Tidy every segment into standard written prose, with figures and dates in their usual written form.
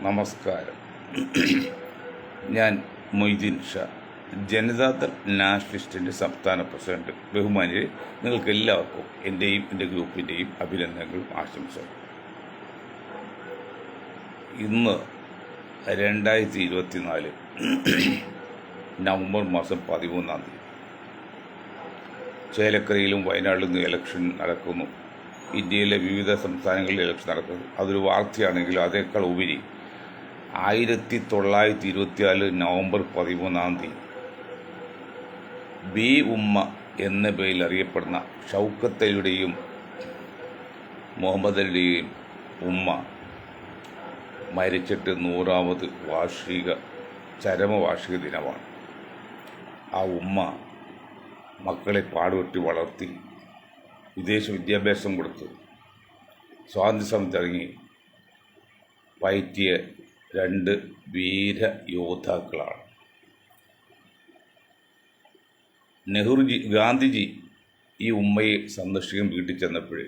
നമസ്കാരം. ഞാൻ മൊയ്തീൻ ഷാ, ജനതാദൾ നാഷണലിസ്റ്റിൻ്റെ സംസ്ഥാന പ്രസിഡന്റ്. ബഹുമാനിയെ, നിങ്ങൾക്ക് എല്ലാവർക്കും എൻ്റെയും എൻ്റെ ഗ്രൂപ്പിൻ്റെയും അഭിനന്ദനങ്ങളും ആശംസകളും. ഇന്ന് 2024 നവംബർ മാസം 13-ാം തീയതി ചേലക്കരയിലും വയനാട്ടിലും ഇലക്ഷൻ നടക്കുന്നു. ഇന്ത്യയിലെ വിവിധ സംസ്ഥാനങ്ങളിൽ ഇലക്ഷൻ നടക്കുന്നു. അതൊരു വാർത്തയാണെങ്കിലും അതേക്കാൾ ഉപരി 1924 നവംബർ 13-ാം തീയതി ബി ഉമ്മ എന്ന പേരിൽ അറിയപ്പെടുന്ന ഷൗക്കത്ത് അലിയുടെയും മുഹമ്മദ് അലിയുടെയും ഉമ്മ മരിച്ചിട്ട് 100ാമത് ചരമവാർഷിക ദിനമാണ്. ആ ഉമ്മ മക്കളെ പാടുപെട്ടി വളർത്തി വിദേശ വിദ്യാഭ്യാസം കൊടുത്ത് സ്വാതന്ത്ര്യസമരത്തിൽ ഇറങ്ങി പയറ്റിയ 2 വീര യോദ്ധാക്കളാണ്. ഗാന്ധിജി ഈ ഉമ്മയെ സന്ദർശിക്കാൻ വീട്ടിൽ ചെന്നപ്പോഴേ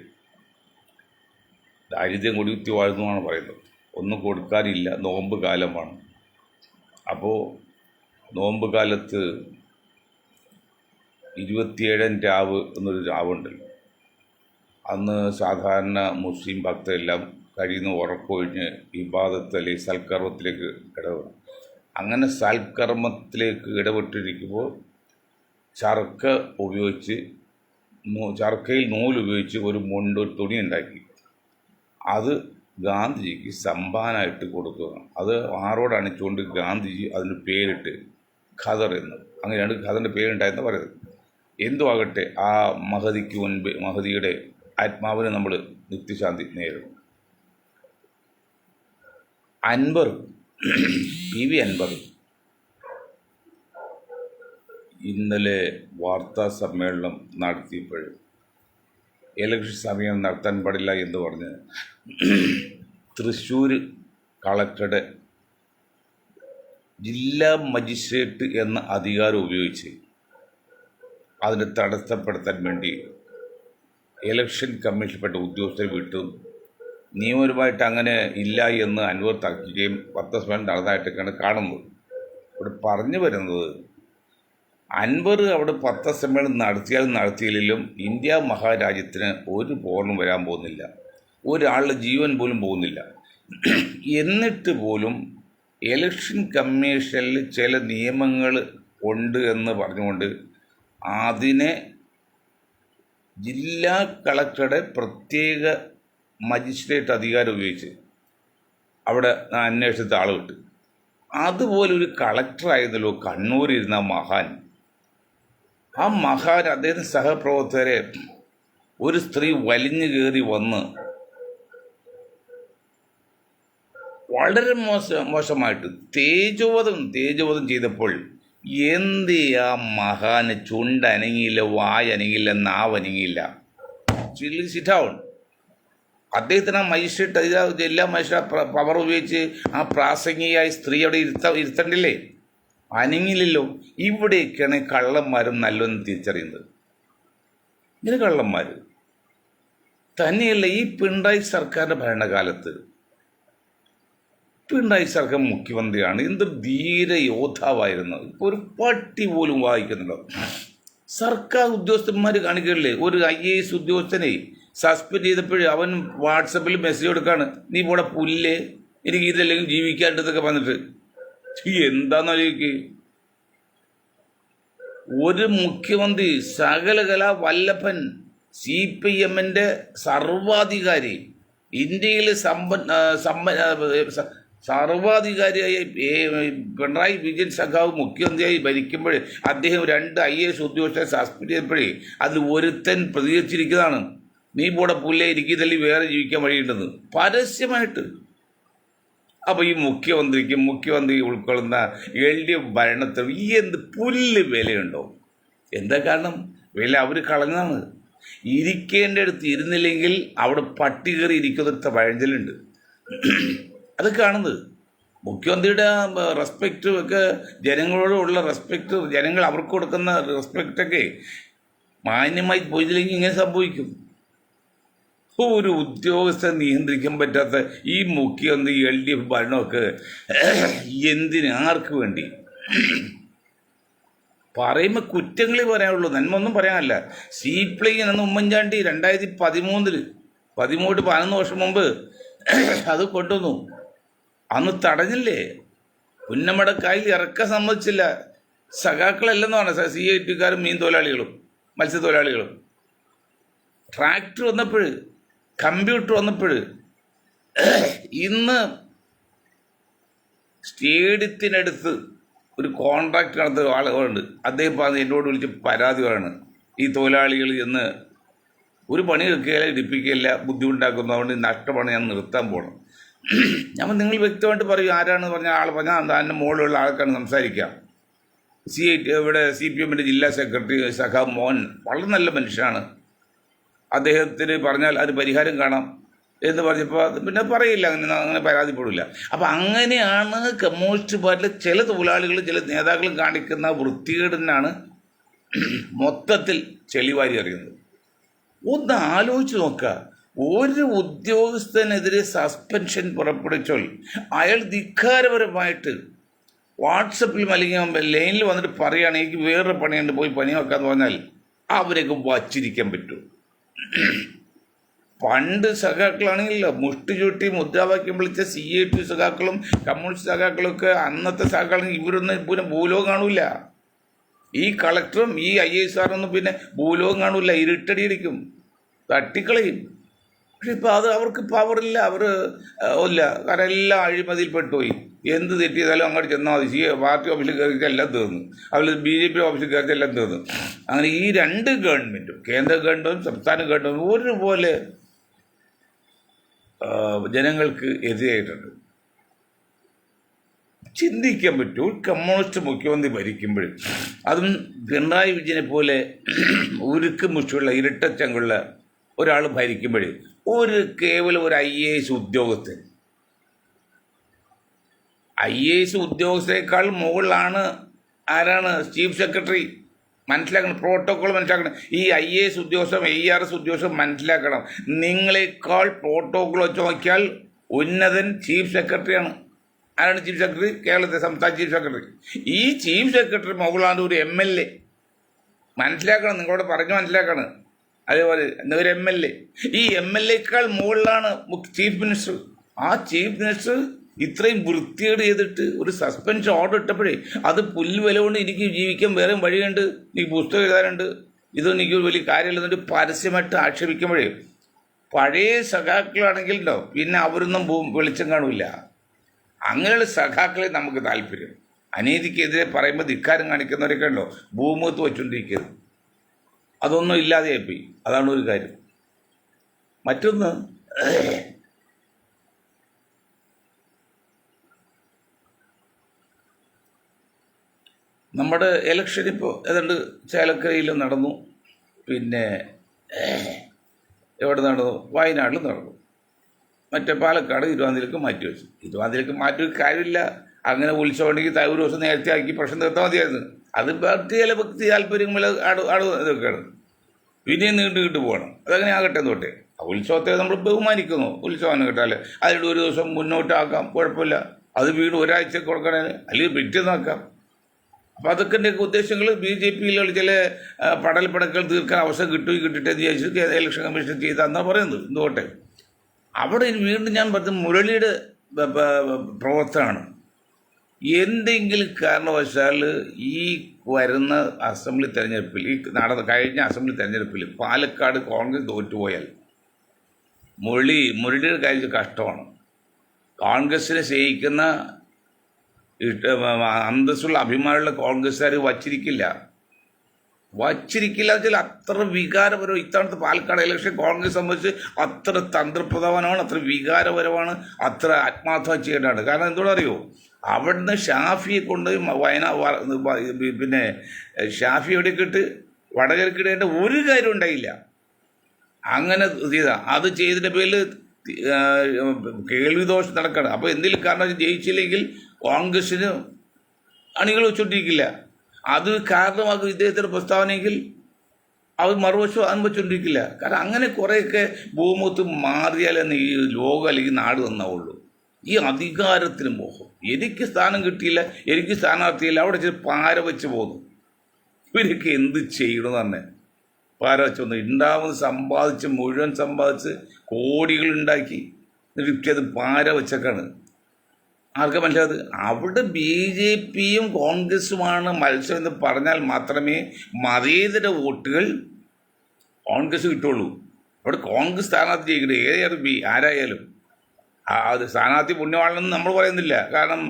ദാരിദ്ര്യം കൊടികുത്തി വാഴുന്നതാണ് പറയുന്നത്. ഒന്നും കൊടുക്കാനില്ല, നോമ്പ് കാലമാണ്. അപ്പോൾ നോമ്പ് കാലത്ത് 27-ാം രാവ് എന്നൊരു രാവുണ്ടല്ലോ. അന്ന് സാധാരണ മുസ്ലിം ഭക്തരെല്ലാം കഴിയുന്ന ഉറക്കമൊഴിഞ്ഞ് ഇബാദത്ത് അല്ലെങ്കിൽ സൽക്കർമ്മത്തിലേക്ക് ഇടപെടും. അങ്ങനെ സൽക്കർമ്മത്തിലേക്ക് ഇടപെട്ടിരിക്കുമ്പോൾ ചർക്കയിൽ നൂലുപയോഗിച്ച് ഒരു തുണി ഉണ്ടാക്കി അത് ഗാന്ധിജിക്ക് സംഭാവനയായിട്ട് കൊടുക്കുകയാണ്. അത് ആറോട് അണിച്ചുകൊണ്ട് ഗാന്ധിജി അതിന് പേരിട്ട് ഖദർ എന്ന്, അങ്ങനെയാണ് ഖദറിൻ്റെ പേരുണ്ടായെന്ന് പറയുന്നത്. എന്തോ ആകട്ടെ, ആ മഹദിക്ക് മുൻപ് മഹദിയുടെ ആത്മാവിനെ നമ്മൾ നിത്യശാന്തി നേരിടും. PV അൻവർ ഇന്നലെ വാർത്താ സമ്മേളനം നടത്തിയപ്പോൾ ഇലക്ഷൻ സമയം നടത്താൻ പാടില്ല എന്ന് പറഞ്ഞ് തൃശ്ശൂർ കളക്ടറുടെ ജില്ലാ മജിസ്ട്രേറ്റ് എന്ന അധികാരം ഉപയോഗിച്ച് അതിനെ തടസ്സപ്പെടുത്താൻ വേണ്ടി ഇലക്ഷൻ കമ്മീഷൻപ്പെട്ട ഉദ്യോഗസ്ഥരെ വിട്ടും നിയമപരമായിട്ട് അങ്ങനെ ഇല്ല എന്ന് അൻവർ തർക്കിക്കുകയും പത്രസമ്മേളനം നടന്നതായിട്ടൊക്കെയാണ് കാണുന്നത്. ഇവിടെ പറഞ്ഞു വരുന്നത്, അൻവർ അവിടെ പത്രസമ്മേളനം നടത്തിയില്ലെങ്കിലും ഇന്ത്യ മഹാരാജ്യത്തിന് ഒരു പോർണം വരാൻ പോകുന്നില്ല, ഒരാളുടെ ജീവൻ പോലും പോകുന്നില്ല. എന്നിട്ട് പോലും ഇലക്ഷൻ കമ്മീഷനിൽ ചില നിയമങ്ങൾ ഉണ്ട് എന്ന് പറഞ്ഞുകൊണ്ട് അതിനെ ജില്ലാ കളക്ടറുടെ പ്രത്യേക മജിസ്ട്രേറ്റ് അധികാരം ഉപയോഗിച്ച് അവിടെ അന്വേഷണത്തെ ആൾ വിട്ടു. അതുപോലെ ഒരു കളക്ടറായിരുന്നല്ലോ കണ്ണൂരിരുന്ന മഹാൻ. ആ മഹാൻ അദ്ദേഹത്തിൻ്റെ സഹപ്രവർത്തകരെ ഒരു സ്ത്രീ വലിഞ്ഞു കയറി വന്ന് വളരെ മോശമായിട്ട് തേജോവധം ചെയ്തപ്പോൾ ആ മഹാന് ചുണ്ടനങ്ങിയില്ല, വായനങ്ങില്ല, നാവനങ്ങിയില്ല. സിറ്റാവൺ അദ്ദേഹത്തിന് ആ മജിസ്ട്രേറ്റ് ജില്ലാ മജിസ്ട്രേറ്റ് പവർ ഉപയോഗിച്ച് ആ പ്രാസംഗികയായ സ്ത്രീ അവിടെ ഇരുത്തണ്ടില്ലേ? അനങ്ങില്ലല്ലോ. ഇവിടെയൊക്കെയാണ് കള്ളന്മാരും നല്ലൊന്നും തിരിച്ചറിയുന്നത്. ഇങ്ങനെ കള്ളന്മാർ തന്നെയല്ല. ഈ പിണറായി സർക്കാരിൻ്റെ ഭരണകാലത്ത് പിണറായി സർക്കാർ മുഖ്യമന്ത്രിയാണ്. എന്തൊരു ധീര യോദ്ധാവായിരുന്നു. ഇപ്പോൾ ഒരു പട്ടി പോലും വായിക്കുന്നുണ്ടോ? സർക്കാർ ഉദ്യോഗസ്ഥന്മാർ കാണിക്കണില്ലേ? ഒരു IAS ഉദ്യോഗസ്ഥനെ സസ്പെൻഡ് ചെയ്തപ്പോൾ അവൻ വാട്സപ്പിൽ മെസ്സേജ് കൊടുക്കാണ്, നീ ഇവിടെ പുല്ല്, എനിക്ക് ഇതല്ലെങ്കിൽ ജീവിക്കാണ്ടതൊക്കെ പറഞ്ഞിട്ട്. എന്താണെന്നാലോചിക്ക്. ഒരു മുഖ്യമന്ത്രി സകലകല വല്ലഭൻ, CPM-ന്റെ സർവാധികാരി, ഇന്ത്യയിലെ സർവാധികാരിയായ പിണറായി വിജയൻ സഖാവ് മുഖ്യമന്ത്രിയായി ഭരിക്കുമ്പോൾ അദ്ദേഹം 2 IAS ഉദ്യോഗസ്ഥരെ സസ്പെൻഡ് ചെയ്തപ്പോഴേ അതിൽ ഒരുത്തൻ പ്രതികരിച്ചിരിക്കുന്നതാണ്, നീ ഇവിടെ പുല്ലേ, ഇരിക്കുന്നതിൽ വേറെ ജീവിക്കാൻ വഴിയുണ്ടെന്ന്, പരസ്യമായിട്ട്. അപ്പോൾ ഈ മുഖ്യമന്ത്രി ഉൾക്കൊള്ളുന്ന LDF ഭരണത്തിൽ ഈ എന്ത് പുല്ല് വിലയുണ്ടോ? എന്താ കാരണം? വില അവർ കളഞ്ഞതാണ്. ഇരിക്കേണ്ട അടുത്ത് ഇരുന്നില്ലെങ്കിൽ അവിടെ പട്ടി കയറി ഇരിക്കുന്നൊരു വഴഞ്ചലുണ്ട്. അത് കാണുന്നത് മുഖ്യമന്ത്രിയുടെ റെസ്പെക്റ്റ് ഒക്കെ, ജനങ്ങളോടുള്ള റെസ്പെക്റ്റ്, ജനങ്ങൾ അവർക്ക് കൊടുക്കുന്ന റെസ്പെക്റ്റൊക്കെ മാന്യമായി പോയില്ലെങ്കിൽ ഇങ്ങനെ സംഭവിക്കും. ഒരു ഉദ്യോഗസ്ഥൻ നിയന്ത്രിക്കാൻ പറ്റാത്ത ഈ മുഖ്യമന്ത്രി LDF ഭരണമൊക്കെ എന്തിന്, ആർക്ക് വേണ്ടി? പറയുമ്പോൾ കുറ്റങ്ങളെ പറയാനുള്ളൂ, നന്മ ഒന്നും പറയാനല്ല. സീപ്ലൈ എന്ന ഉമ്മൻചാണ്ടി 2013 11 വർഷം മുമ്പ് അത് കൊണ്ടുവന്നു. അന്ന് തടഞ്ഞില്ലേ? പുന്നമടക്കായലിൽ ഇറക്കാൻ സമ്മതിച്ചില്ല. സഖാക്കളല്ലെന്നാണ് CIT-കാരും മീൻ തൊഴിലാളികളും മത്സ്യത്തൊഴിലാളികളും. ട്രാക്ടർ വന്നപ്പോൾ, കമ്പ്യൂട്ടർ വന്നപ്പോൾ, ഇന്ന് സ്റ്റേഡിയത്തിനടുത്ത് ഒരു കോൺട്രാക്ട് നടത്തുന്ന ആളുകളുണ്ട്. അദ്ദേഹം പറഞ്ഞ് എന്നോട് വിളിച്ച് പരാതി പറയാണ്, ഈ തൊഴിലാളികൾ എന്ന് ഒരു പണി എടുക്കുകയില്ല, ഇടിപ്പിക്കുകയില്ല, ബുദ്ധിമുട്ടാക്കുന്നതുകൊണ്ട് നഷ്ടമാണ്, ഞാൻ നിർത്താൻ പോകണം. ഞാൻ നിങ്ങൾ വ്യക്തമായിട്ട് പറയൂ, ആരാണെന്ന് പറഞ്ഞാൽ ആൾ പറഞ്ഞാൽ അതിൻ്റെ മുകളിലുള്ള ആൾക്കാണ് സംസാരിക്കാം. ഇവിടെ CPM-ൻ്റെ ജില്ലാ സെക്രട്ടറി സഖാവ് മോഹൻ വളരെ നല്ല മനുഷ്യനാണ്. അദ്ദേഹത്തിന് പറഞ്ഞാൽ അത് പരിഹാരം കാണാം എന്ന് പറഞ്ഞപ്പോൾ പിന്നെ പറയില്ല, അങ്ങനെ പരാതിപ്പെടില്ല. അപ്പം അങ്ങനെയാണ് കമ്മ്യൂണിസ്റ്റ് പാർട്ടിയിലെ ചില തൊഴിലാളികൾ, ചില നേതാക്കളും കാണിക്കുന്ന വൃത്തികേടിനാണ് മൊത്തത്തിൽ ചെളിവാരി അറിയുന്നത്. ഒന്ന് ആലോചിച്ച് നോക്കുക, ഒരു ഉദ്യോഗസ്ഥനെതിരെ സസ്പെൻഷൻ പുറപ്പെടുവിച്ചാൽ അയാൾ ധിക്കാരപരമായിട്ട് വാട്സപ്പിൽ അല്ലെങ്കിൽ ലൈനിൽ വന്നിട്ട് പറയുകയാണ് എനിക്ക് വേറൊരു പണിയുണ്ട്, പോയി പണി വെക്കാന്ന് പറഞ്ഞാൽ അവരൊക്കെ വച്ചിരിക്കാൻ പറ്റുമോ? പണ്ട് സഖാക്കളാണെങ്കിലോ മുഷ്ടി ചുട്ടി മുദ്രാവാക്യം വിളിച്ച CIT സഖാക്കളും കമ്മ്യൂണിസ്റ്റ് സഖാക്കളൊക്കെ അന്നത്തെ സഖാക്കളെങ്കിൽ ഇവരൊന്നും പിന്നെ ഭൂലോകം കാണൂല. ഈ കളക്ടറും ഈ IAS പിന്നെ ഭൂലോകം കാണൂല, ഇരുട്ടടിയിരിക്കും, തട്ടിക്കളയും. പക്ഷെ ഇപ്പം അത് അവർക്ക് പവറില്ല, അവർ ഇല്ല. കാരണം എല്ലാം അഴിമതിയിൽ പെട്ടുപോയി. എന്ത് തെറ്റ് ചെയ്താലും അങ്ങോട്ട് ചെന്നാൽ മതി. പാർട്ടി ഓഫീസിൽ കയറിയിട്ട് എല്ലാം തീർന്നു, അവർ BJP ഓഫീസിൽ കയറിയിട്ട് എല്ലാം തീർന്നു. അങ്ങനെ ഈ രണ്ട് ഗവൺമെൻറ്റും, കേന്ദ്ര ഗവൺമെൻറ്റും സംസ്ഥാന ഗവൺമെൻറ്റും ഒരുപോലെ ജനങ്ങൾക്ക് എതിരായിട്ടുണ്ട്. ചിന്തിക്കാൻ പറ്റൂ, കമ്മ്യൂണിസ്റ്റ് മുഖ്യമന്ത്രി ഭരിക്കുമ്പോൾ, അതും പിണറായി വിജയനെ പോലെ ഉരുക്ക് മുഷിയുള്ള ഇരട്ടച്ചങ്കുള്ള ഒരാൾ ഭരിക്കുമ്പോൾ, കേവലം ഒരു IAS ഉദ്യോഗസ്ഥൻ, IAS ഉദ്യോഗസ്ഥരെക്കാൾ മുകളിലാണ് ആരാണ്? Chief secretary. മനസ്സിലാക്കണം, പ്രോട്ടോക്കോൾ മനസ്സിലാക്കണം. ഈ IAS ഉദ്യോഗസ്ഥം, ARS ഉദ്യോഗസ്ഥം മനസ്സിലാക്കണം, നിങ്ങളെക്കാൾ പ്രോട്ടോക്കോൾ വെച്ച് നോക്കിയാൽ ഉന്നതൻ ചീഫ് സെക്രട്ടറിയാണ്. ആരാണ് ചീഫ് സെക്രട്ടറി? കേരളത്തിലെ സംസ്ഥാന ചീഫ് സെക്രട്ടറി. ഈ ചീഫ് സെക്രട്ടറി മുകളാണ് ഒരു MLA. മനസ്സിലാക്കണം, നിങ്ങളോട് പറഞ്ഞു മനസ്സിലാക്കണം. അതേപോലെ ഒരു MLA, ഈ MLA-ക്കാൾ മുകളിലാണ് ചീഫ് മിനിസ്റ്റർ. ആ ചീഫ് മിനിസ്റ്റർ ഇത്രയും വൃത്തികേട് ചെയ്തിട്ട് ഒരു സസ്പെൻഷൻ ഓർഡർ ഇട്ടപ്പോഴേ അത് പുല്ല് വില കൊണ്ട് എനിക്ക് ജീവിക്കാൻ വേറെ വഴിയുണ്ട്, എനിക്ക് പുസ്തകം എഴുതാനുണ്ട്, ഇതൊന്നും എനിക്ക് വലിയ കാര്യമില്ലെന്നിട്ട് പരസ്യമായിട്ട് ആക്ഷേപിക്കുമ്പോഴേ പഴയ സഖാക്കളാണെങ്കിലോ പിന്നെ അവരൊന്നും വെളിച്ചം കാണില്ല. അങ്ങനെയുള്ള സഖാക്കളെ നമുക്ക് താല്പര്യം. അനീതിക്കെതിരെ പറയുമ്പോൾ ധിക്കാരം കാണിക്കുന്നവരൊക്കെ ഉണ്ടോ ഭൂമുഖത്ത് വെച്ചുകൊണ്ടിരിക്കരുത്. അതൊന്നും ഇല്ലാതെയായിപ്പോയി. അതാണ് ഒരു കാര്യം. മറ്റൊന്ന്, നമ്മുടെ ഇലക്ഷൻ ഇപ്പോൾ ഏതാണ്ട് ചേലക്കരയിൽ നടന്നു, പിന്നെ എവിടെ നടന്നു? വയനാട്ടിൽ നടന്നു. മറ്റേ പാലക്കാട് ഇരുപതാം മാറ്റിവെച്ചു. ഇരുപതാം മാറ്റി കാര്യമില്ല. അങ്ങനെ ഉത്സവം ഉണ്ടെങ്കിൽ ഒരു ദിവസം നേരത്തെ ആക്കി പ്രശ്നം തീർത്താൽ മതിയായിരുന്നു. അത് ചില ഭക്തി താല്പര്യങ്ങൾ ഇതൊക്കെയാണ്. പിന്നെയും നീണ്ടു പോകണം. അതങ്ങനെ ആകട്ടെ തൊട്ടേ. ഉത്സവത്തെ നമ്മൾ ബഹുമാനിക്കുന്നു. ഉത്സവം കേട്ടാൽ അതിലൂടെ ഒരു ദിവസം മുന്നോട്ടാക്കാം, കുഴപ്പമില്ല. അത് വീണ്ടും ഒരാഴ്ച കൊടുക്കണേ, അല്ലെങ്കിൽ പിറ്റേന്നാക്കാം. അപ്പോൾ അതൊക്കെ എൻ്റെ ഉദ്ദേശങ്ങൾ BJP-യിൽ ചില പടൽപ്പടക്കൾ തീർക്കാൻ അവസരം കിട്ടിട്ടെന്ന് വിചാരിച്ചു ഇലക്ഷൻ കമ്മീഷൻ ചെയ്താന്നാണ് പറയുന്നത്. എന്തുകൊട്ടെ അവിടെ വീണ്ടും ഞാൻ പറഞ്ഞത് മുരളിയുടെ പ്രവർത്തനമാണ്. എന്തെങ്കിലും കാരണവശാൽ ഈ വരുന്ന അസംബ്ലി തെരഞ്ഞെടുപ്പിൽ, ഈ കഴിഞ്ഞ അസംബ്ലി തെരഞ്ഞെടുപ്പിൽ പാലക്കാട് കോൺഗ്രസ് തോറ്റുപോയാൽ മുരളിയുടെ കാര്യം കഷ്ടമാണ്. കോൺഗ്രസിനെ സ്നേഹിക്കുന്ന അന്തസ്സുള്ള അഭിമാനമുള്ള കോൺഗ്രസ്സുകാർ വച്ചിരിക്കില്ല വെച്ചാൽ അത്ര വികാരപരമാണ്. ഇത്തവണത്തെ പാലക്കാട് ഇലക്ഷൻ കോൺഗ്രസ് സംബന്ധിച്ച് അത്ര തന്ത്രപ്രധാനമാണ്, അത്ര വികാരപരമാണ്, അത്ര ആത്മാർത്ഥ ചെയ്യേണ്ടതാണ്. കാരണം എന്തുകൊണ്ട് അറിയോ? അവിടുന്ന് ഷാഫിയെ കൊണ്ട് പിന്നെ ഷാഫി എവിടെയൊക്കെ ഇട്ട് വടകരക്കിടേണ്ട ഒരു കാര്യം ഉണ്ടായില്ല. അങ്ങനെ അത് ചെയ്തിട്ട് പേരിൽ കേൾവിദോഷം നടക്കണം. അപ്പോൾ എന്തെങ്കിലും കാരണം ജയിച്ചില്ലെങ്കിൽ കോൺഗ്രസ്സിന് അണികൾ വെച്ചോണ്ടിരിക്കില്ല. അത് കാരണമാകും ഇദ്ദേഹത്തിൻ്റെ പ്രസ്താവനയെങ്കിൽ അവർ മറുവശം അനുഭവിച്ചുകൊണ്ടിരിക്കില്ല. കാരണം അങ്ങനെ കുറേയൊക്കെ ഭൂമുഖത്ത് മാറിയാലെന്ന് ഈ ലോകം അല്ലെങ്കിൽ നാട് നന്നാവുള്ളൂ. ഈ അധികാരത്തിന് മോഹം, എനിക്ക് സ്ഥാനം കിട്ടിയില്ല, എനിക്ക് സ്ഥാനാർത്ഥിയില്ല, അവിടെ വെച്ച് പാര വെച്ച് പോകുന്നു. ഇവരൊക്കെ എന്ത് ചെയ്യണമെന്ന് തന്നെ പാര വെച്ച് വന്നു. ഉണ്ടാവുന്നത് മുഴുവൻ സമ്പാദിച്ച് കോടികൾ ഉണ്ടാക്കി എന്നിട്ട് അത് പാര വെച്ചൊക്കെയാണ്. ആർക്കും മനസ്സിലായത് അവിടെ BJPയും കോൺഗ്രസുമാണ് മത്സരം എന്ന് പറഞ്ഞാൽ മാത്രമേ മതേതര വോട്ടുകൾ കോൺഗ്രസ് കിട്ടുള്ളൂ. അവിടെ കോൺഗ്രസ് സ്ഥാനാർത്ഥി ജയിക്കട്ടെ, ഏതായാലും ആരായാലും അത് സ്ഥാനാർത്ഥി പുണ്യമാണെന്ന് നമ്മൾ പറയുന്നില്ല. കാരണം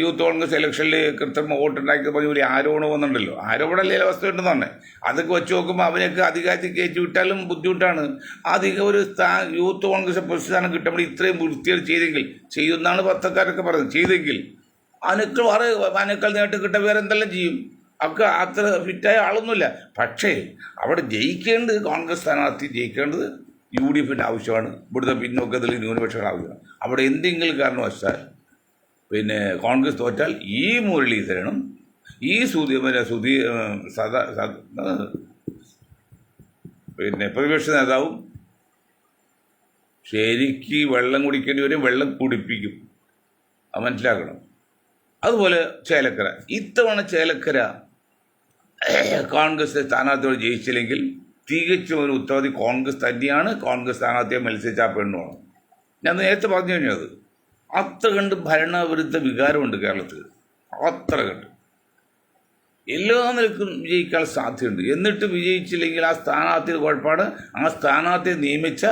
യൂത്ത് കോൺഗ്രസ് ഇലക്ഷനിൽ കൃത്രിമ വോട്ടുണ്ടാക്കി പറഞ്ഞ ഒരു ആരോപണം വന്നിട്ടുണ്ടല്ലോ. ആരോപണമല്ലേ അവസ്ഥ ഉണ്ടെന്ന്. അതൊക്കെ വെച്ച് നോക്കുമ്പോൾ അവനൊക്കെ അധികാരത്തിൽ കയറ്റി വിട്ടാലും ബുദ്ധിമുട്ടാണ്. അധികം ഒരു യൂത്ത് കോൺഗ്രസ് പ്രസ്ഥാനം കിട്ടുമ്പോൾ ഇത്രയും വൃത്തികൾ ചെയ്തെങ്കിൽ ചെയ്യുമെന്നാണ് പത്രക്കാരൊക്കെ പറയുന്നത്. ചെയ്തെങ്കിൽ അതിനേക്കാൾ നേട്ട് കിട്ടാൻ വേറെ എന്തെല്ലാം ചെയ്യും. ഒക്കെ അത്ര ഫിറ്റായ ആളൊന്നുമില്ല. പക്ഷേ അവിടെ ജയിക്കേണ്ടത് കോൺഗ്രസ് സ്ഥാനാർത്ഥി ജയിക്കേണ്ടത് UDFിൻ്റെ ആവശ്യമാണ്. ഇവിടുത്തെ പിന്നോക്കത്തിൽ ന്യൂനപക്ഷങ്ങൾ ആവശ്യമാണ്. അവിടെ എന്തെങ്കിലും കാരണവശാൽ കോൺഗ്രസ് തോറ്റാൽ ഈ മുരളീധരനും ഈ പ്രതിപക്ഷ നേതാവും ശരിക്ക് വെള്ളം കുടിക്കേണ്ടി വരും, വെള്ളം കുടിപ്പിക്കും. അത് മനസ്സിലാക്കണം. അതുപോലെ ചേലക്കര, ഇത്തവണ ചേലക്കര കോൺഗ്രസ് സ്ഥാനാർത്ഥിയോട് ജയിച്ചില്ലെങ്കിൽ തികച്ചും ഒരു ഉത്തരവാദി കോൺഗ്രസ് തന്നെയാണ്. കോൺഗ്രസ് സ്ഥാനാർത്ഥിയെ മത്സരിച്ച ആ പെണ്ണുമാണ്. ഞാൻ നേരത്തെ പറഞ്ഞു കഴിഞ്ഞത് അത്ര കണ്ട് ഭരണവിരുദ്ധ വികാരമുണ്ട് കേരളത്തിൽ. അത്ര കണ്ട് എല്ലാ നിലക്കും വിജയിക്കാൻ സാധ്യതയുണ്ട്. എന്നിട്ട് വിജയിച്ചില്ലെങ്കിൽ ആ സ്ഥാനാർത്ഥിയുടെ കുഴപ്പമാണ്. ആ സ്ഥാനാർത്ഥിയെ നിയമിച്ച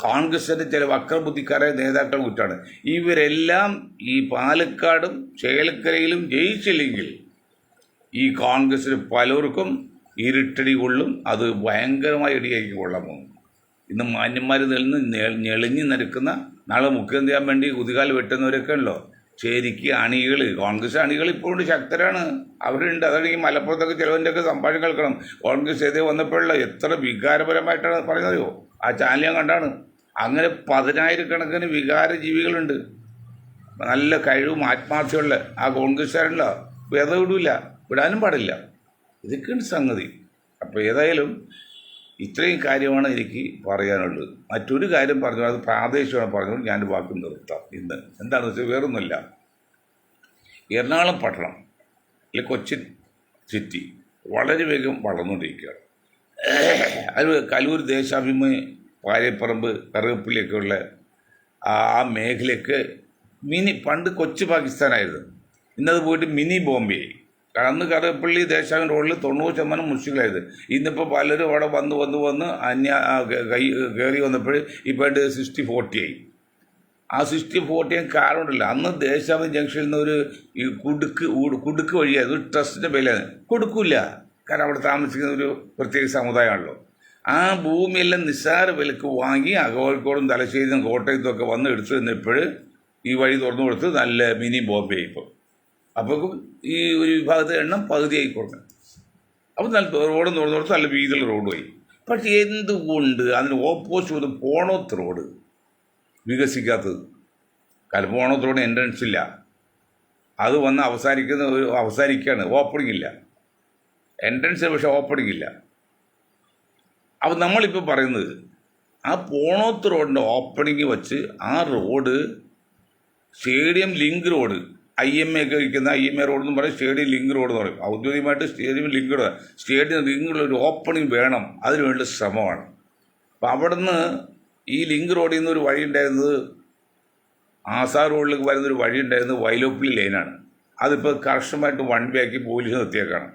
കോൺഗ്രസിൻ്റെ ചില വക്രബുദ്ധിക്കാരായ നേതാക്കൾ കുറ്റാണ്. ഇവരെല്ലാം ഈ പാലക്കാടും ചേലക്കരയിലും ജയിച്ചില്ലെങ്കിൽ ഈ കോൺഗ്രസിന് പലർക്കും ഇരുട്ടടി കൊള്ളും. അത് ഭയങ്കരമായ ഇടിയായിരിക്കും കൊള്ളാൻ പോകുന്നു. ഇന്ന് മാന്യന്മാരിൽ നിന്ന് ഞെളിഞ്ഞ് നിരക്കുന്ന നാളെ മുഖ്യമന്ത്രിയാൻ വേണ്ടി കുതികാൽ വെട്ടുന്നവരൊക്കെ ഉണ്ടല്ലോ. ശരിക്ക് അണികൾ, കോൺഗ്രസ് അണികൾ ഇപ്പോഴും ശക്തരാണ്, അവരുണ്ട്. അതാണ് ഈ മലപ്പുറത്തൊക്കെ ചിലവൻ്റെയൊക്കെ സംഭാഷണം കേൾക്കണം. കോൺഗ്രസ് എതിരെ വന്നപ്പോഴുള്ള എത്ര വികാരപരമായിട്ടാണ് പറയുന്നതോ. ആ ചാനൽ ഞാൻ കണ്ടാണ്. അങ്ങനെ 10,000 വികാര ജീവികളുണ്ട്. നല്ല കഴിവും ആത്മാർത്ഥ്യമുള്ള ആ കോൺഗ്രസ്സുകാരുണ്ടല്ലോ. വെറുതെ വിടില്ല, വിടാനും പാടില്ല. ഇതൊക്കെയാണ് സംഗതി. അപ്പോൾ ഏതായാലും ഇത്രയും കാര്യമാണ് എനിക്ക് പറയാനുള്ളത്. മറ്റൊരു കാര്യം പറഞ്ഞു, അത് പ്രാദേശികമാണ് പറഞ്ഞത്. ഞാൻ വാക്ക് നിർത്താം. ഇന്ന് എന്താണെന്ന് വെച്ചാൽ വേറൊന്നുമില്ല. എറണാകുളം പട്ടണം അല്ലെങ്കിൽ കൊച്ചിൻ സിറ്റി വളരെ വേഗം വളർന്നുകൊണ്ടിരിക്കുകയാണ്. അത് കലൂർ, ദേശാഭിമാനി, പാലേപ്പറമ്പ്, കറുകപ്പള്ളിയൊക്കെ ഉള്ള ആ മേഖലയൊക്കെ പണ്ട് കൊച്ചു പാകിസ്ഥാനായിരുന്നു. ഇന്നത് പോയിട്ട് മിനി ബോംബെ ആയി. അന്ന് കറുകപ്പള്ളി ദേശാഭിമാനി റോഡിൽ 90% മുസ്ലിങ്ങളായത്. ഇന്നിപ്പോൾ പലരും അവിടെ വന്ന് കയറി വന്നപ്പോൾ ഇപ്പോൾ 60-40 ആയി. ആ 60-40 കാരണമുണ്ടല്ലോ. അന്ന് ദേശാഭിമാനി ജംഗ്ഷനിൽ നിന്ന് ഒരു ഈ കുടുക്ക് വഴിയായിരുന്നു. ഒരു ട്രസ്റ്റിൻ്റെ പേരിലാണ്. കൊടുക്കില്ല, കാരണം അവിടെ താമസിക്കുന്ന ഒരു പ്രത്യേക സമുദായമാണല്ലോ. ആ ഭൂമിയെല്ലാം നിസ്സാര വിലക്ക് വാങ്ങി കോഴിക്കോടും തലശ്ശേരിയും കോട്ടയത്തും ഒക്കെ വന്ന് എടുത്തു നിന്നപ്പോൾ ഈ വഴി തുറന്നു കൊടുത്ത് നല്ല മിനി ബോംബെ ഇപ്പോൾ. അപ്പോഴേക്കും ഈ ഒരു വിഭാഗത്തെ എണ്ണം പകുതിയായി കുറഞ്ഞു. അപ്പോൾ നല്ല റോഡ് തുറന്നു കൊടുത്ത് നല്ല വീതിയുള്ള റോഡുമായി. പക്ഷേ എന്തുകൊണ്ട് അതിന് ഓപ്പോസിറ്റ് പോണോത്ത് റോഡ് വികസിക്കാത്തത്? കാരണം പോണോത്ത് റോഡ് എൻട്രൻസ് ഇല്ല. അത് വന്ന് അവസാനിക്കുകയാണ്, ഓപ്പണിംഗ് ഇല്ല. എൻട്രൻസ് പക്ഷേ ഓപ്പണിംഗ് ഇല്ല. അപ്പോൾ നമ്മളിപ്പോൾ പറയുന്നത് ആ പോണോത്ത് റോഡിൻ്റെ ഓപ്പണിംഗ് വെച്ച് ആ road stadium link road, IMA ഒക്കെ വയ്ക്കുന്ന IMA റോഡ് എന്ന് പറയും, സ്റ്റേഡിയം ലിങ്ക് റോഡ് എന്ന് പറയും. ഔദ്യോഗികമായിട്ട് സ്റ്റേഡിയം ലിങ്ക് റോഡ്, സ്റ്റേഡിയം ലിങ്കിലുള്ള ഒരു ഓപ്പണിംഗ് വേണം. അതിനുവേണ്ട ശ്രമമാണ്. അപ്പോൾ അവിടുന്ന് ഈ ലിങ്ക് റോഡിൽ നിന്ന് ഒരു വഴി ഉണ്ടായിരുന്നത്, ആസാർ റോഡിലേക്ക് വരുന്നൊരു വഴി ഉണ്ടായിരുന്നത് വൈലോപ്പിള്ളി ലൈനാണ്. അതിപ്പോൾ കർശനമായിട്ട് വൺ വേ ആക്കി പോലീസ് നിർത്തിയേക്കാണ്.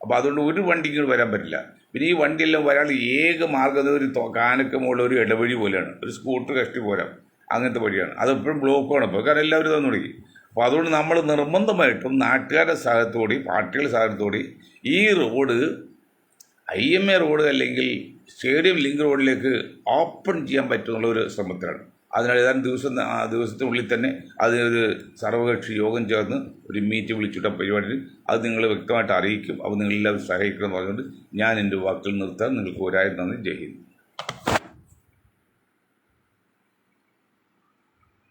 അപ്പോൾ അതുകൊണ്ട് ഒരു വണ്ടിക്ക് വരാൻ പറ്റില്ല. പിന്നെ ഈ വണ്ടിയെല്ലാം വരാൻ ഏക മാർഗ്ഗം ഒരു കാനക്ക് മുകളിൽ ഒരു ഇടവഴി പോലെയാണ്. ഒരു സ്കൂട്ടർ കഷ്ടി പോരാ, അങ്ങനത്തെ വഴിയാണ്. അതെപ്പോഴും ബ്ലോക്കാണ് ഇപ്പോൾ, കാരണം എല്ലാവരും തന്നു തുടങ്ങി. അപ്പോൾ അതുകൊണ്ട് നമ്മൾ നിർബന്ധമായിട്ടും നാട്ടുകാരുടെ സഹായത്തോടെ, പാർട്ടികളുടെ സഹായത്തോടെ ഈ റോഡ് IMA റോഡ് അല്ലെങ്കിൽ സ്റ്റേഡിയം ലിങ്ക് റോഡിലേക്ക് ഓപ്പൺ ചെയ്യാൻ പറ്റുമെന്നുള്ളൊരു ശ്രമത്തിലാണ്. അതിനാണ് ദിവസത്തിനുള്ളിൽ തന്നെ അതിനൊരു സർവകക്ഷി യോഗം ചേർന്ന് ഒരു മീറ്റ് വിളിച്ചിട്ട പരിപാടി. അത് നിങ്ങൾ വ്യക്തമായിട്ട് അറിയിക്കും. അപ്പോൾ നിങ്ങളെല്ലാവരും സഹായിക്കണം എന്ന് പറഞ്ഞുകൊണ്ട് ഞാൻ എൻ്റെ വാക്കുകൾ നിർത്താൻ. നിങ്ങൾക്ക് ഒരായിരം നന്ദി. ജയ് ഹിന്ദ്.